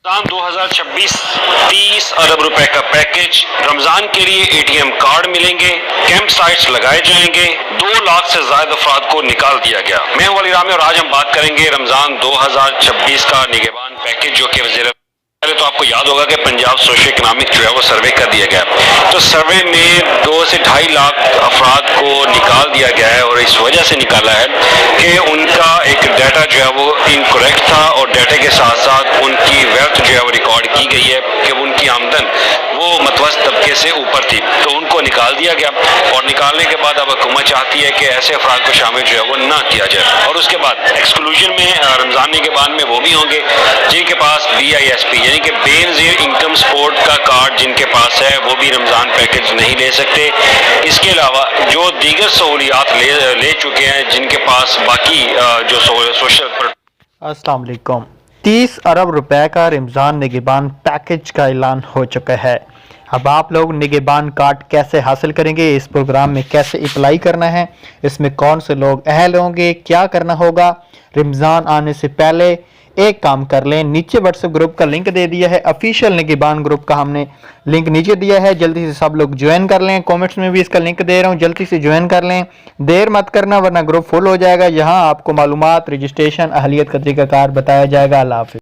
रमजान 2026 30 अरब रुपए का पैकेज। रमजान के लिए एटीएम कार्ड मिलेंगे, कैंप साइट्स लगाए जाएंगे, 2 लाख से ज्यादा अफराद को निकाल दिया गया। मैं हूं अली रामी और आज हम बात करेंगे रमजान 2026 का निगहबान पैकेज जो कि वज़ीर पहले तो आपको याद होगा कि पंजाब सोशल इकोनॉमिक जो है वो सर्वे कर दिया गया। तो सर्वे में 2 से 2.5 लाख अफराद को निकाल दिया गया है और इस वजह से निकाला है कि उनका एक डाटा जो है वो इनकरेक्ट था और डाटा के साथ साथ उनकी वेल्थ जो है वो रिकॉर्ड की गई है कि उनकी आमदन वो मतवस्त तबके से ऊपर थी, तो उनको निकाल दिया गया। और निकालने के बाद अब हुकूमत चाहती है कि ऐसे अफराद को शामिल जो है वो ना किया जाए। और उसके बाद एक्सक्लूजन में रमजान के बाद में वो भी होंगे जिनके पास BISP यानी कि बेनज़ीर इनकम सपोर्ट का कार्ड जिनके पास है वो भी रमजान पैकेज नहीं ले सकते। इसके अलावा जो दीगर सहूलियात ले चुके हैं जिनके पास बाकी जो सोशल। अस्सलाम वालेकुम। 30 अरब रुपए का रमज़ान निगहबान पैकेज का ऐलान हो चुका है। अब आप लोग निगहबान कार्ड कैसे हासिल करेंगे, इस प्रोग्राम में कैसे अप्लाई करना है, इसमें कौन से लोग अहल होंगे, क्या करना होगा। रमज़ान आने से पहले एक काम कर लें, नीचे व्हाट्सएप ग्रुप का लिंक दे दिया है, ऑफिशियल निगहबान ग्रुप का हमने लिंक नीचे दिया है, जल्दी से सब लोग ज्वाइन कर लें। कमेंट्स में भी इसका लिंक दे रहा हूं, जल्दी से ज्वाइन कर लें, देर मत करना वरना ग्रुप फुल हो जाएगा। यहाँ आपको मालूमात, रजिस्ट्रेशन, अहलियत का तरीकाकार बताया जाएगा। अल्लाह हाफिज़।